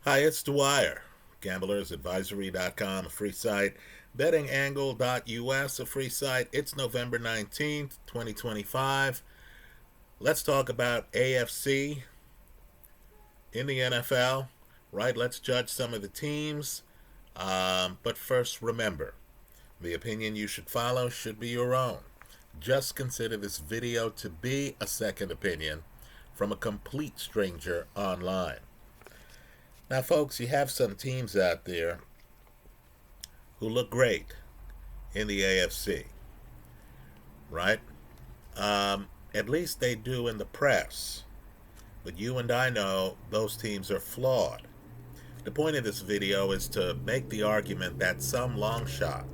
Hi, it's Dwyer. GamblersAdvisory.com, a free site. BettingAngle.us, a free site. It's November 19th, 2025. Let's talk about AFC in the NFL, right? Let's judge some of the teams. But first, remember, the opinion you should follow should be your own. Just consider this video to be a second opinion from a complete stranger online. Now, folks, you have some teams out there who look great in the AFC, right? At least they do in the press. But you and I know those teams are flawed. The point of this video is to make the argument that some long shot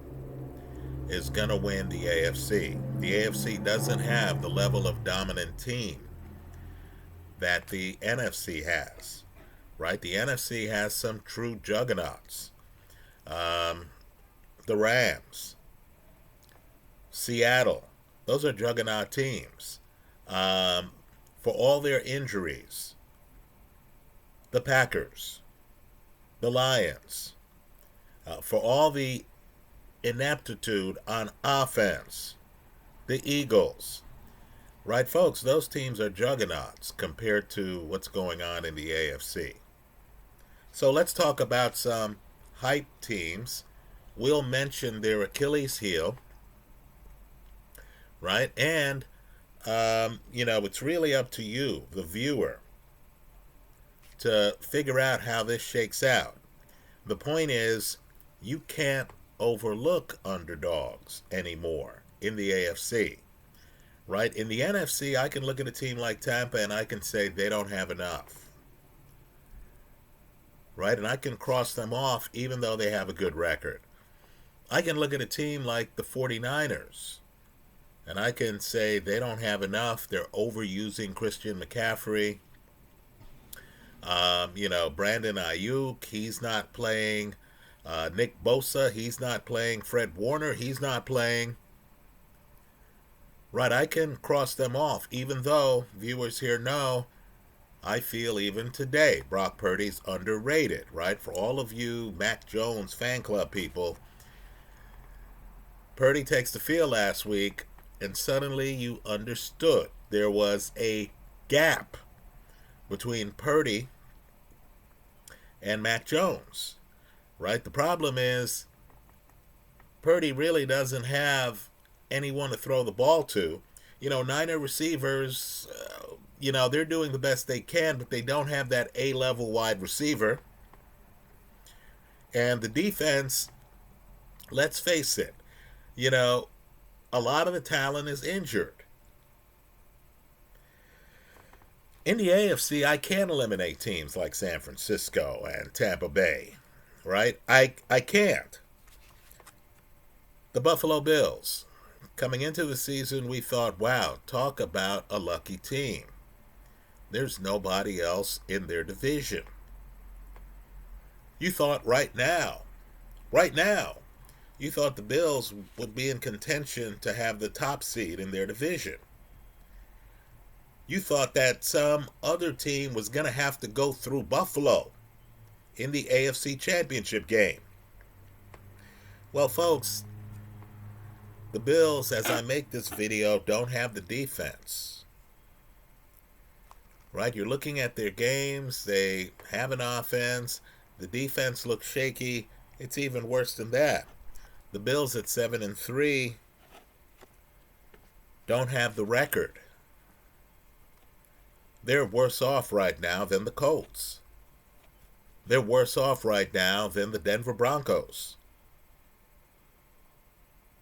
is going to win the AFC. The AFC doesn't have the level of dominant team that the NFC has, right? The NFC has some true juggernauts. The Rams, Seattle, those are juggernaut teams. For all their injuries, the Packers, the Lions, for all the ineptitude on offense, the Eagles, right, folks? Those teams are juggernauts compared to what's going on in the AFC. So let's talk about some hype teams. We'll mention their Achilles heel, right? And, it's really up to you, the viewer, to figure out how this shakes out. The point is, you can't overlook underdogs anymore in the AFC, right? In the NFC, I can look at a team like Tampa and I can say they don't have enough, right? And I can cross them off even though they have a good record. I can look at a team like the 49ers and I can say they don't have enough. They're overusing Christian McCaffrey. Brandon Ayuk, he's not playing. Nick Bosa, he's not playing. Fred Warner, he's not playing. Right, I can cross them off, even though viewers here know I feel even today Brock Purdy's underrated, right? For all of you Mac Jones fan club people, Purdy takes the field last week, and suddenly you understood there was a gap between Purdy and Mac Jones, right? The problem is Purdy really doesn't have anyone to throw the ball to. Niner receivers, they're doing the best they can, but they don't have that A-level wide receiver. And the defense, let's face it, a lot of the talent is injured. In the AFC, I can't eliminate teams like San Francisco and Tampa Bay, right? I can't. The Buffalo Bills. Coming into the season, we thought, wow, talk about a lucky team. There's nobody else in their division. You thought right now, you thought the Bills would be in contention to have the top seed in their division. You thought that some other team was going to have to go through Buffalo in the AFC Championship game. Well, folks, the Bills, as I make this video, don't have the defense. Right? You're looking at their games. They have an offense. The defense looks shaky. It's even worse than that. The Bills at 7-3 don't have the record. They're worse off right now than the Colts. They're worse off right now than the Denver Broncos.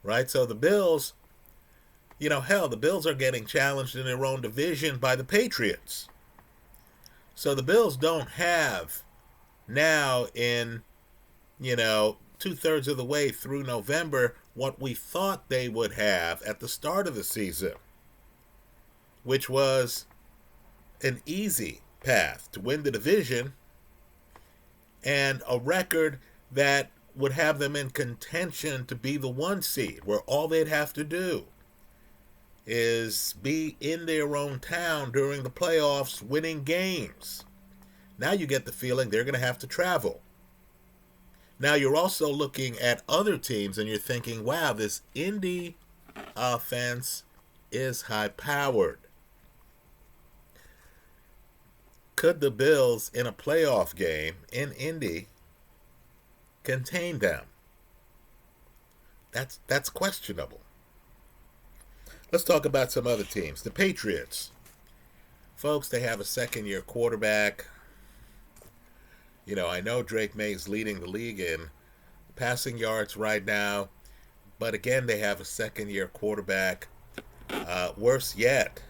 Right? So the Bills, the Bills are getting challenged in their own division by the Patriots. So the Bills don't have now in, 2/3 of the way through November what we thought they would have at the start of the season, which was an easy path to win the division and a record that would have them in contention to be the 1 seed, where all they'd have to do is be in their own town during the playoffs winning games. Now you get the feeling they're going to have to travel. Now you're also looking at other teams and you're thinking, wow, this Indy offense is high powered. Could the Bills in a playoff game in Indy contain them? That's questionable. Let's talk about some other teams. The Patriots. Folks, they have a second-year quarterback. You know, I know Drake May's leading the league in passing yards right now, but again, they have a second-year quarterback. Worse yet,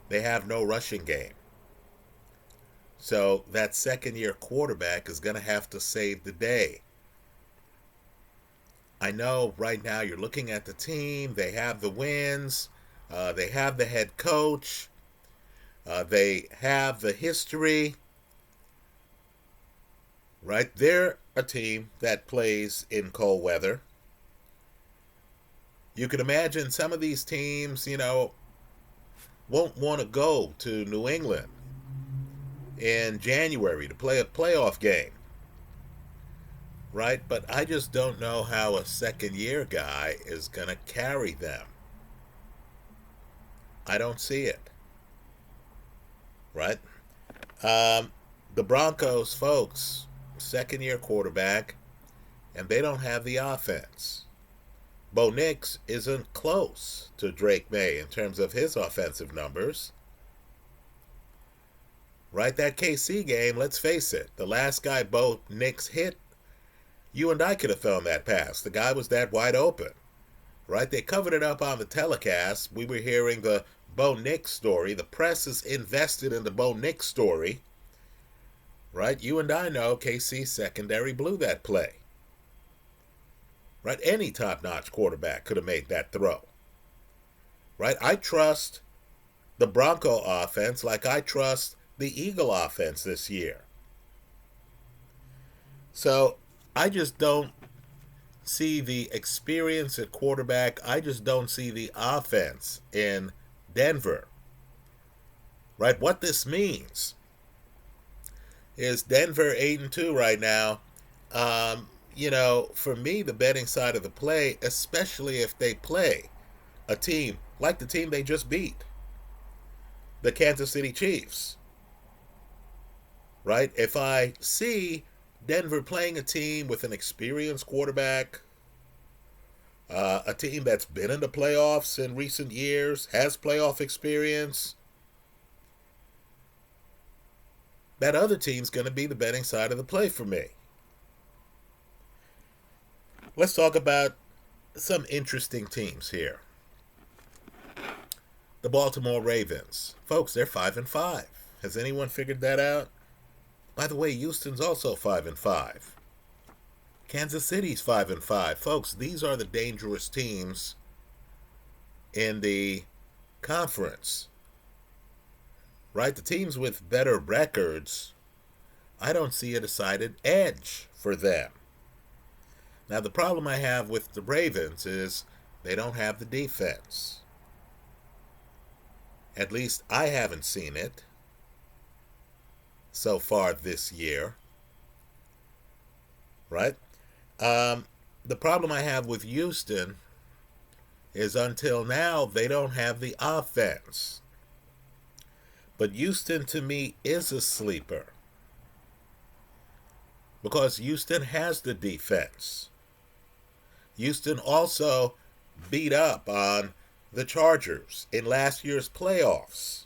they have no rushing game. So that second-year quarterback is going to have to save the day. I know right now you're looking at the team. They have the wins. They have the head coach. They have the history. Right? They're a team that plays in cold weather. You can imagine some of these teams, you know, won't want to go to New England in January to play a playoff game. Right? But I just don't know how a second-year guy is going to carry them. I don't see it. Right? The Broncos, folks, second-year quarterback, and they don't have the offense. Bo Nix isn't close to Drake May in terms of his offensive numbers. Right? That KC game, let's face it, the last guy Bo Nix hit, you and I could have thrown that pass. The guy was that wide open. Right? They covered it up on the telecast. We were hearing the Bo Nix story. The press is invested in the Bo Nix story. Right? You and I know KC secondary blew that play. Right? Any top-notch quarterback could have made that throw. Right? I trust the Bronco offense like I trust the Eagle offense this year. So I just don't see the experience at quarterback. I just don't see the offense in Denver. Right? What this means is Denver 8-2 right now. You know, for me, the betting side of the play, especially if they play a team like the team they just beat, the Kansas City Chiefs. Right? If I see Denver playing a team with an experienced quarterback, a team that's been in the playoffs in recent years, has playoff experience, that other team's going to be the betting side of the play for me. Let's talk about some interesting teams here. The Baltimore Ravens. Folks, they're 5-5. Has anyone figured that out? By the way, Houston's also 5-5. Kansas City's 5-5. Folks, these are the dangerous teams in the conference. Right? The teams with better records, I don't see a decided edge for them. Now, the problem I have with the Ravens is they don't have the defense. At least I haven't seen it so far this year. Right? The problem I have with Houston is until now they don't have the offense. But Houston to me is a sleeper because Houston has the defense. Houston also beat up on the Chargers in last year's playoffs.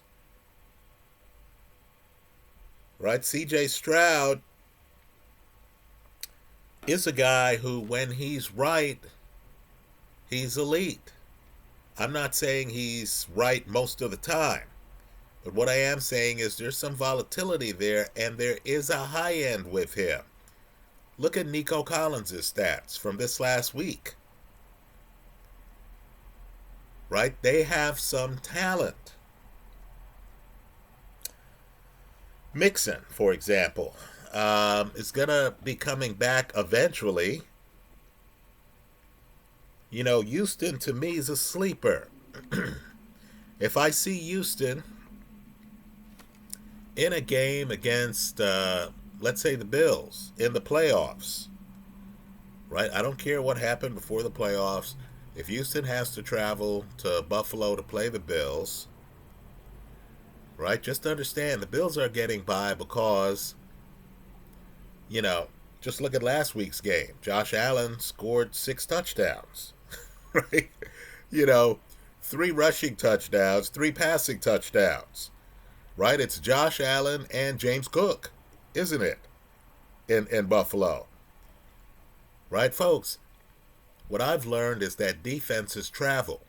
Right? CJ Stroud is a guy who, when he's right, he's elite. I'm not saying he's right most of the time. But what I am saying is there's some volatility there, and there is a high end with him. Look at Nico Collins' stats from this last week. Right? They have some talent. Mixon, for example, is going to be coming back eventually. You know, Houston to me is a sleeper. If I see Houston in a game against, let's say, the Bills in the playoffs, right? I don't care what happened before the playoffs. If Houston has to travel to Buffalo to play the Bills, right? Just understand the Bills are getting by because, you know, just look at last week's game. Josh Allen scored 6 touchdowns, right? You know, 3 rushing touchdowns, 3 passing touchdowns, right? It's Josh Allen and James Cook, isn't it? In Buffalo, right, folks? What I've learned is that defenses travel.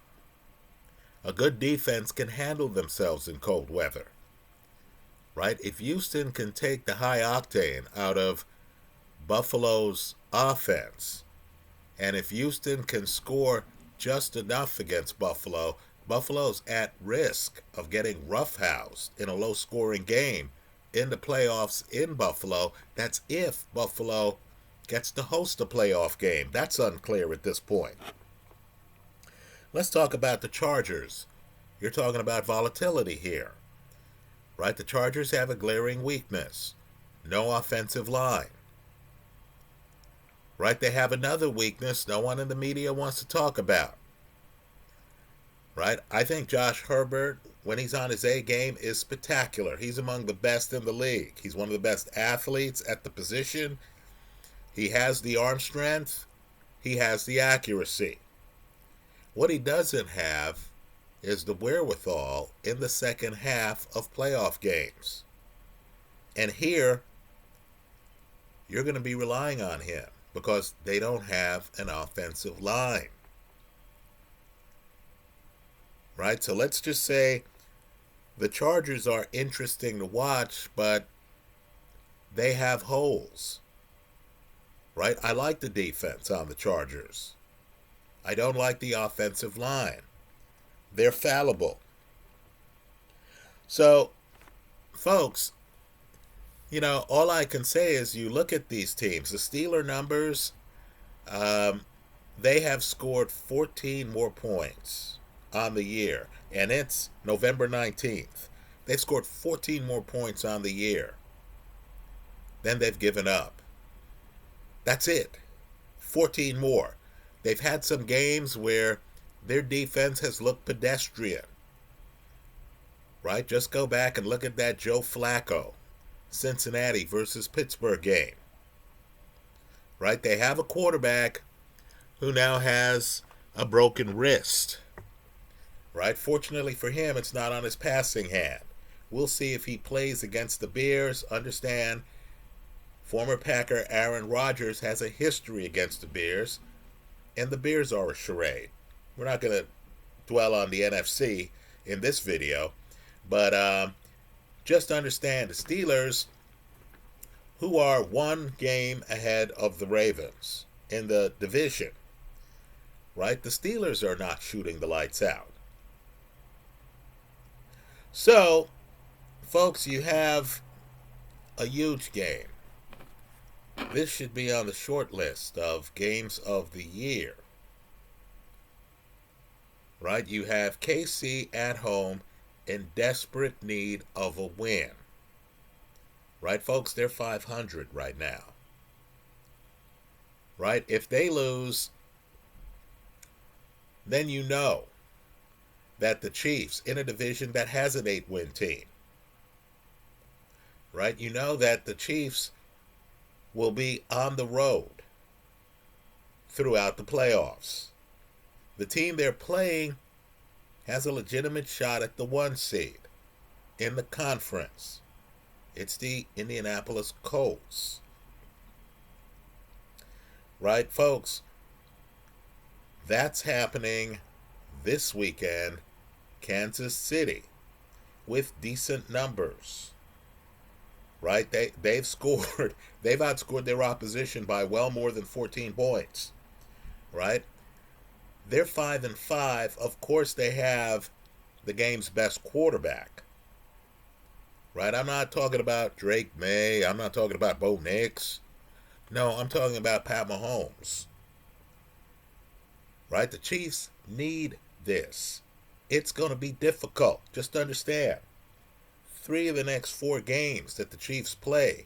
A good defense can handle themselves in cold weather, right? If Houston can take the high octane out of Buffalo's offense, and if Houston can score just enough against Buffalo, Buffalo's at risk of getting roughhoused in a low-scoring game in the playoffs in Buffalo. That's if Buffalo gets to host a playoff game. That's unclear at this point. Let's talk about the Chargers. You're talking about volatility here, right? The Chargers have a glaring weakness. No offensive line. Right? They have another weakness no one in the media wants to talk about. Right? I think Josh Herbert, when he's on his A game, is spectacular. He's among the best in the league. He's one of the best athletes at the position. He has the arm strength. He has the accuracy. What he doesn't have is the wherewithal in the second half of playoff games. And here, you're going to be relying on him because they don't have an offensive line. Right? So let's just say the Chargers are interesting to watch, but they have holes. Right? I like the defense on the Chargers. I don't like the offensive line. They're fallible. So, folks, you know, all I can say is you look at these teams. The Steeler numbers, they have scored 14 more points on the year. And it's November 19th. They've scored 14 more points on the year than they've given up. That's it. 14 more. They've had some games where their defense has looked pedestrian. Right? Just go back and look at that Joe Flacco Cincinnati versus Pittsburgh game. Right? They have a quarterback who now has a broken wrist. Right? Fortunately for him, it's not on his passing hand. We'll see if he plays against the Bears. Understand, former Packer Aaron Rodgers has a history against the Bears, and the Bears are a charade. We're not going to dwell on the NFC in this video, but just understand the Steelers, who are 1 game ahead of the Ravens in the division, right? The Steelers are not shooting the lights out. So, folks, you have a huge game. This should be on the short list of games of the year. Right? You have KC at home in desperate need of a win. Right, folks? They're 500 right now. Right? If they lose, then you know that the Chiefs, in a division that has an 8-win team, right? You know that the Chiefs will be on the road throughout the playoffs. The team they're playing has a legitimate shot at the 1 seed in the conference. It's the Indianapolis Colts. Right, folks? That's happening this weekend. Kansas City with decent numbers. Right? They've scored, they've outscored their opposition by well more than 14 points. Right? They're 5-5. Of course, they have the game's best quarterback. Right? I'm not talking about Drake May. I'm not talking about Bo Nix. No, I'm talking about Pat Mahomes. Right? The Chiefs need this. It's going to be difficult. Just understand. 3 of the next 4 games that the Chiefs play,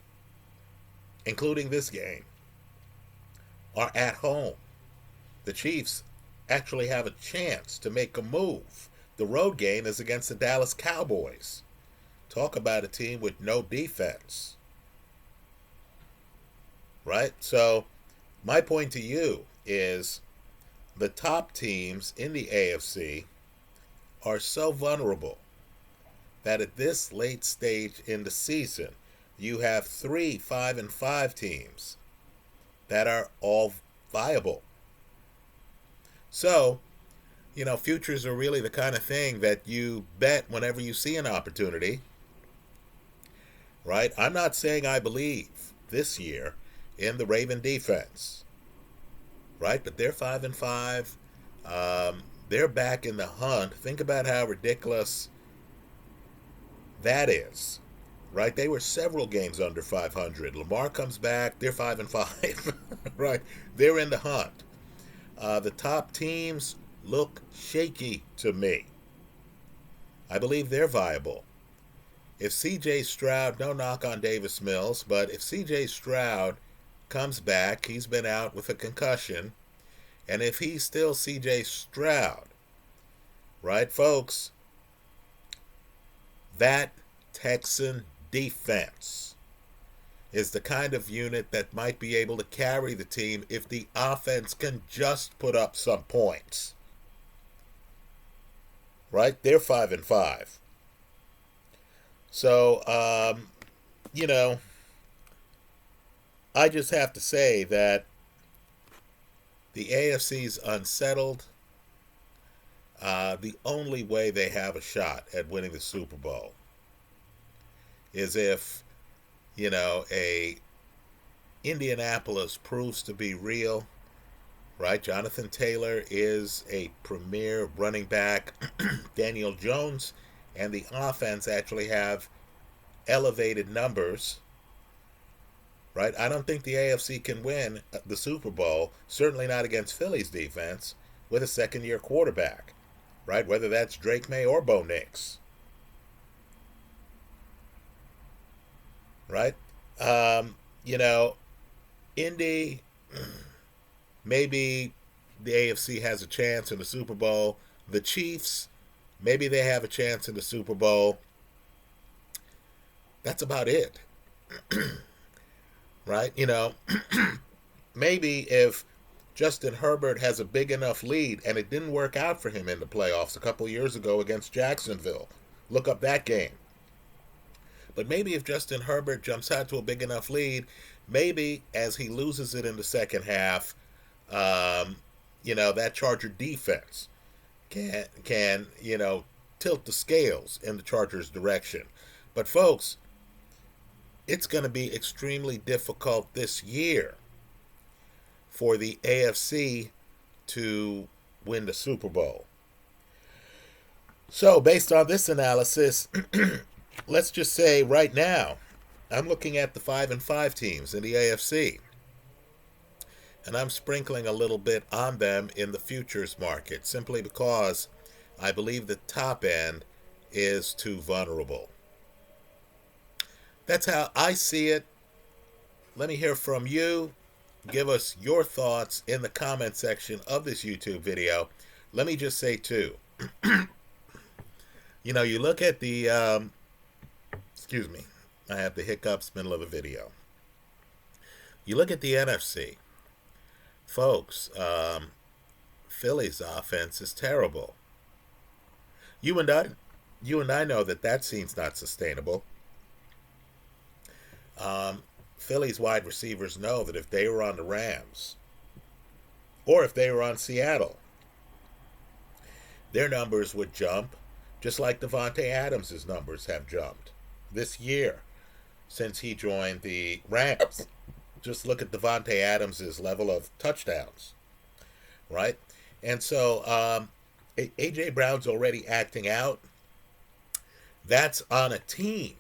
including this game, are at home. The Chiefs actually have a chance to make a move. The road game is against the Dallas Cowboys. Talk about a team with no defense. Right? So, my point to you is the top teams in the AFC are so vulnerable that at this late stage in the season, you have 3 5-5 teams that are all viable. So, futures are really the kind of thing that you bet whenever you see an opportunity. Right? I'm not saying I believe this year in the Raven defense. Right? But they're 5-5. They're back in the hunt. Think about how ridiculous that is. Right? They were several games under 500. Lamar comes back. They're 5-5. Right? They're in the hunt. The top teams look shaky to me. I believe they're viable. If C.J. Stroud, no knock on Davis Mills, but if C.J. Stroud comes back, he's been out with a concussion, and if he's still C.J. Stroud, right, folks, that Texan defense is the kind of unit that might be able to carry the team if the offense can just put up some points. Right? They're 5-5. So, I just have to say that the AFC's unsettled. The only way they have a shot at winning the Super Bowl is if, a Indianapolis proves to be real, right? Jonathan Taylor is a premier running back. Daniel Jones and the offense actually have elevated numbers, right? I don't think the AFC can win the Super Bowl, certainly not against Philly's defense, with a second-year quarterback, right? Whether that's Drake May or Bo Nix, right? Indy, maybe the AFC has a chance in the Super Bowl. The Chiefs, maybe they have a chance in the Super Bowl. That's about it. Right? Maybe if Justin Herbert has a big enough lead, and it didn't work out for him in the playoffs a couple years ago against Jacksonville. Look up that game. But maybe if Justin Herbert jumps out to a big enough lead, maybe as he loses it in the second half, that Charger defense can tilt the scales in the Chargers' direction. But folks, it's going to be extremely difficult this year for the AFC to win the Super Bowl. So, based on this analysis, let's just say right now, I'm looking at the 5-5 teams in the AFC, and I'm sprinkling a little bit on them in the futures market, simply because I believe the top end is too vulnerable. That's how I see it. Let me hear from you. Give us your thoughts in the comment section of this YouTube video. Let me just say, too, you look at the, excuse me, I have the hiccups middle of a video. You look at the NFC. Folks, Philly's offense is terrible. You and I know that scene's not sustainable. Philly's wide receivers know that if they were on the Rams, or if they were on Seattle, their numbers would jump, just like Davante Adams' numbers have jumped this year since he joined the Rams. Just look at Davante Adams' level of touchdowns, right? And so A.J. Brown's already acting out. That's on a team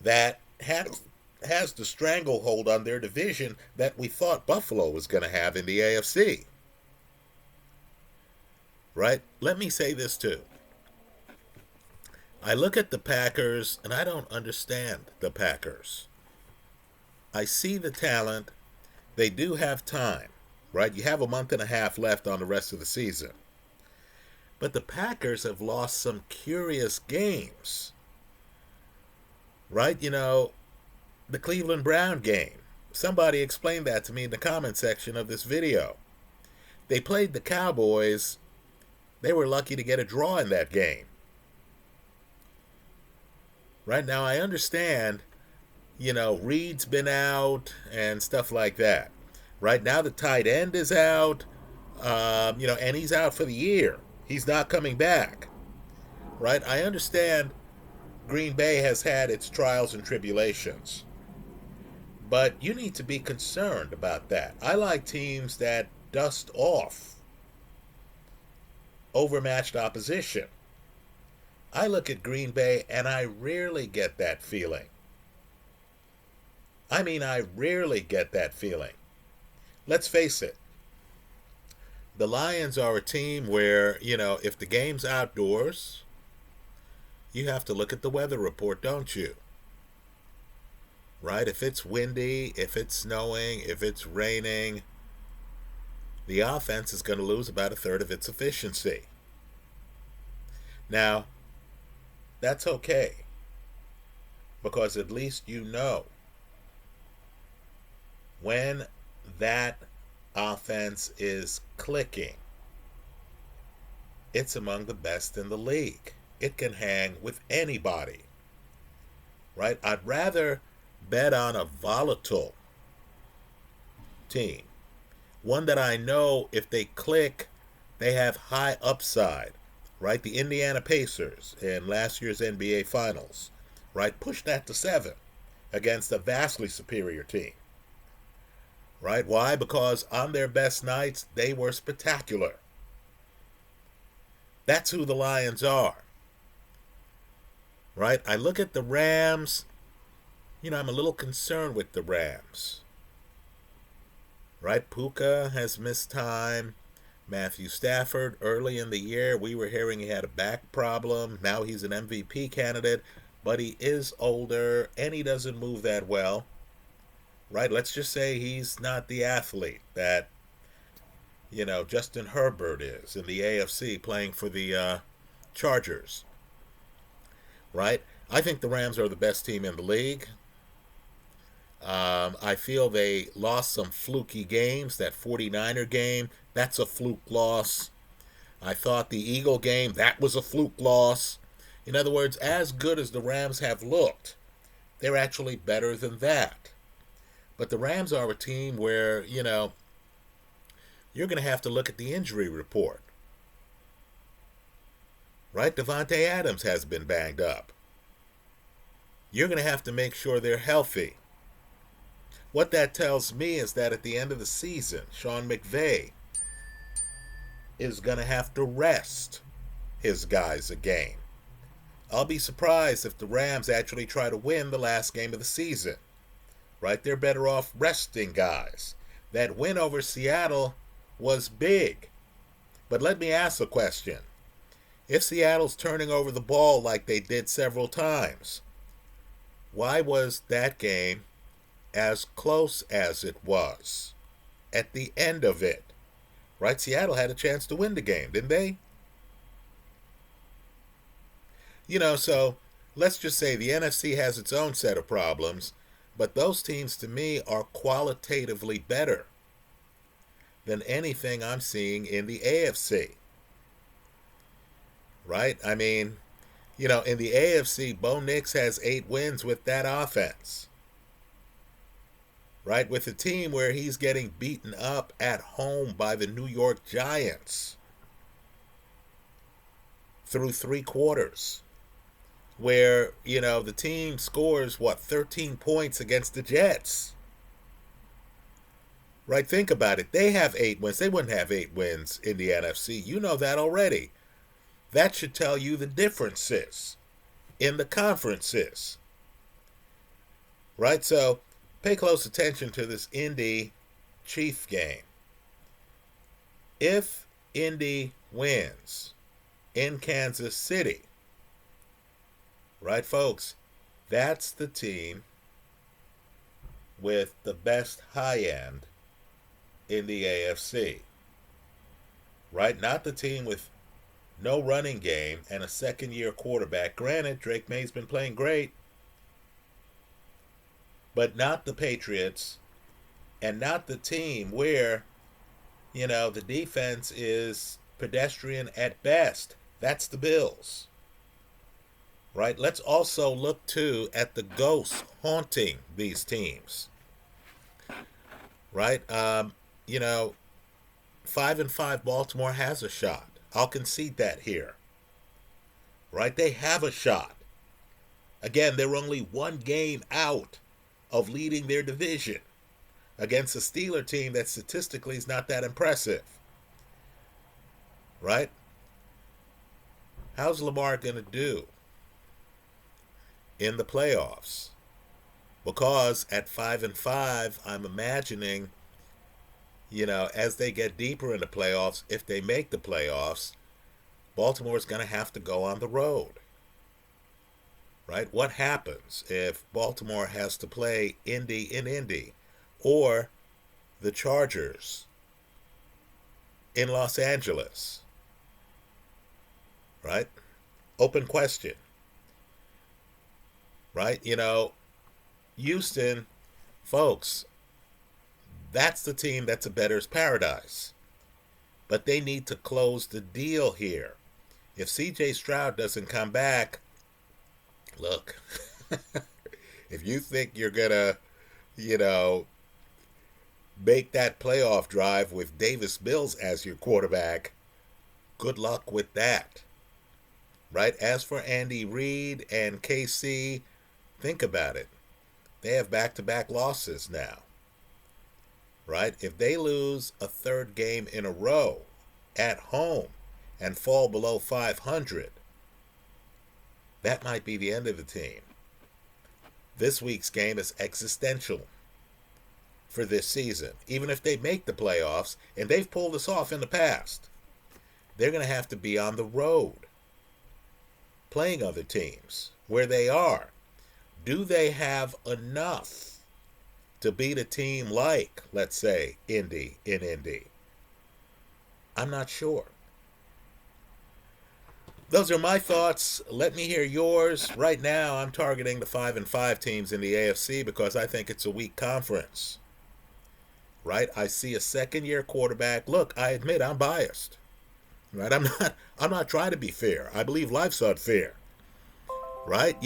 that has the stranglehold on their division that we thought Buffalo was going to have in the AFC. Right? Let me say this too. I look at the Packers and I don't understand the Packers. I see the talent. They do have time, right? You have a month and a half left on the rest of the season. But the Packers have lost some curious games, right? The Cleveland Brown game. Somebody explained that to me in the comment section of this video. They played the Cowboys. They were lucky to get a draw in that game. Right now, I understand, Reed's been out and stuff like that. Right now, the tight end is out, and he's out for the year. He's not coming back. Right? I understand Green Bay has had its trials and tribulations. But you need to be concerned about that. I like teams that dust off overmatched opposition. I look at Green Bay and I rarely get that feeling. I rarely get that feeling. Let's face it. The Lions are a team where, if the game's outdoors, you have to look at the weather report, don't you? Right? If it's windy, if it's snowing, if it's raining, the offense is going to lose about a third of its efficiency. Now, that's okay, because at least you know when that offense is clicking, it's among the best in the league. It can hang with anybody, right? I'd rather bet on a volatile team, one that I know if they click, they have high upside, right? The Indiana Pacers in last year's NBA Finals, right? Pushed that to 7 against a vastly superior team, right? Why? Because on their best nights, they were spectacular. That's who the Lions are, right? I look at the Rams. I'm a little concerned with the Rams, right? Puka has missed time. Matthew Stafford, early in the year, we were hearing he had a back problem. Now he's an MVP candidate, but he is older and he doesn't move that well, right? Let's just say he's not the athlete that, Justin Herbert is in the AFC playing for the Chargers, right? I think the Rams are the best team in the league. I feel they lost some fluky games. That 49er game, that's a fluke loss. I thought the Eagle game, that was a fluke loss. In other words, as good as the Rams have looked, they're actually better than that. But the Rams are a team where, you're going to have to look at the injury report. Right? Devontae Adams has been banged up. You're going to have to make sure they're healthy. What that tells me is that at the end of the season, Sean McVay is going to have to rest his guys a game. I'll be surprised if the Rams actually try to win the last game of the season. Right? They're better off resting guys. That win over Seattle was big. But let me ask a question. If Seattle's turning over the ball like they did several times, why was that game as close as it was at the end of it? Right? Seattle had a chance to win the game, didn't they? So let's just say the NFC has its own set of problems, but those teams to me are qualitatively better than anything I'm seeing in the AFC. Right? In the AFC, Bo Nix has 8 wins with that offense. Right? With a team where he's getting beaten up at home by the New York Giants through 3 quarters. Where, the team scores, 13 points against the Jets. Right? Think about it. They have 8 wins. They wouldn't have 8 wins in the NFC. You know that already. That should tell you the differences in the conferences. Right? So, pay close attention to this Indy Chief game. If Indy wins in Kansas City, Right, folks? That's the team with the best high end in the AFC. Right? Not the team with no running game and a second year quarterback. Granted, Drake May's been playing great, but not the Patriots and not the team where, the defense is pedestrian at best. That's the Bills. Right? Let's also look too at the ghosts haunting these teams. Right? 5-5 Baltimore has a shot. I'll concede that here. Right? They have a shot. Again, they're only one game out of leading their division against a Steeler team that statistically is not that impressive. Right? How's Lamar going to do in the playoffs? Because at 5-5, I'm imagining, as they get deeper in the playoffs, if they make the playoffs, Baltimore's going to have to go on the road. Right? What happens if Baltimore has to play Indy in Indy or the Chargers in Los Angeles? Right? Open question. Right? Houston, folks, that's the team that's a bettor's paradise. But they need to close the deal here. If CJ Stroud doesn't come back, look, if you think you're going to, make that playoff drive with Davis Mills as your quarterback, good luck with that. Right? As for Andy Reid and KC, think about it. They have back-to-back losses now. Right? If they lose a third game in a row at home and fall below 500, that might be the end of the team. This week's game is existential for this season. Even if they make the playoffs, and they've pulled this off in the past, they're going to have to be on the road playing other teams where they are. Do they have enough to beat a team like, let's say, Indy in Indy? I'm not sure. Those are my thoughts. Let me hear yours. Right now, I'm targeting the 5-5 teams in the AFC because I think it's a weak conference. Right? I see a second-year quarterback. Look, I admit I'm biased. Right? I'm not trying to be fair. I believe life's unfair. Right?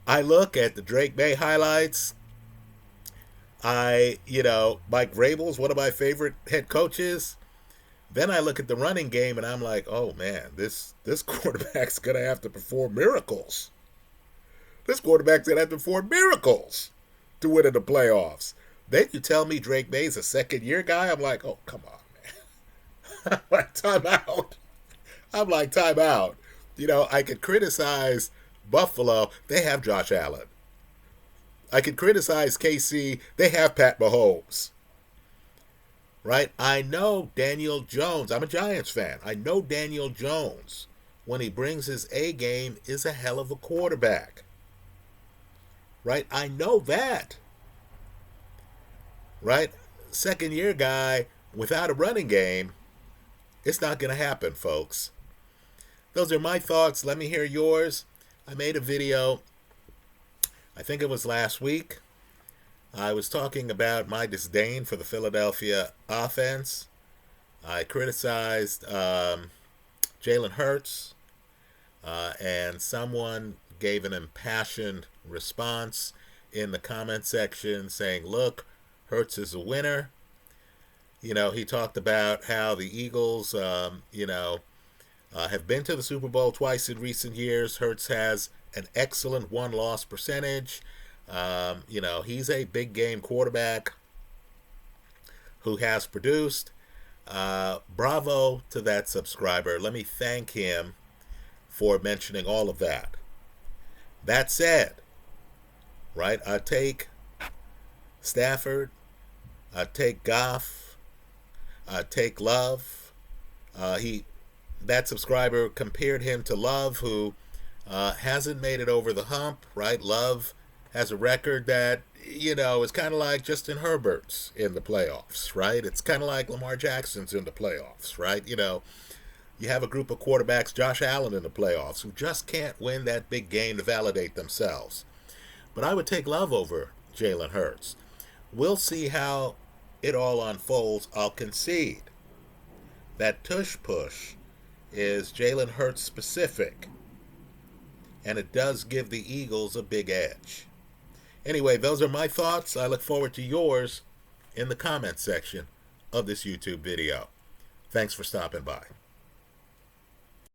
I look at the Drake May highlights. Mike Vrabel's one of my favorite head coaches. Then I look at the running game and I'm like, oh man, this quarterback's going to have to perform miracles. This quarterback's going to have to perform miracles to win in the playoffs. Then you tell me Drake May's a second-year guy. I'm like, oh, come on, man. I'm like, time out. I could criticize Buffalo. They have Josh Allen. I could criticize KC. They have Pat Mahomes. Right? I know Daniel Jones. I'm a Giants fan. I know Daniel Jones, when he brings his A game, is a hell of a quarterback. Right? I know that. Right? Second year guy without a running game, it's not going to happen, folks. Those are my thoughts. Let me hear yours. I made a video, I think it was last week. I was talking about my disdain for the Philadelphia offense. I criticized Jalen Hurts, and someone gave an impassioned response in the comment section saying, look, Hurts is a winner. He talked about how the Eagles, have been to the Super Bowl twice in recent years. Hurts has an excellent one-loss percentage. He's a big game quarterback who has produced. Bravo to that subscriber. Let me thank him for mentioning all of that. That said, right, I take Stafford, I take Goff, I take Love. That subscriber compared him to Love, who Hasn't made it over the hump, right? Love has a record that, is kind of like Justin Herbert's in the playoffs, right? It's kind of like Lamar Jackson's in the playoffs, right? You have a group of quarterbacks, Josh Allen in the playoffs, who just can't win that big game to validate themselves. But I would take Love over Jalen Hurts. We'll see how it all unfolds. I'll concede that tush push is Jalen Hurts specific, and it does give the Eagles a big edge. Anyway, those are my thoughts. I look forward to yours in the comment section of this YouTube video. Thanks for stopping by.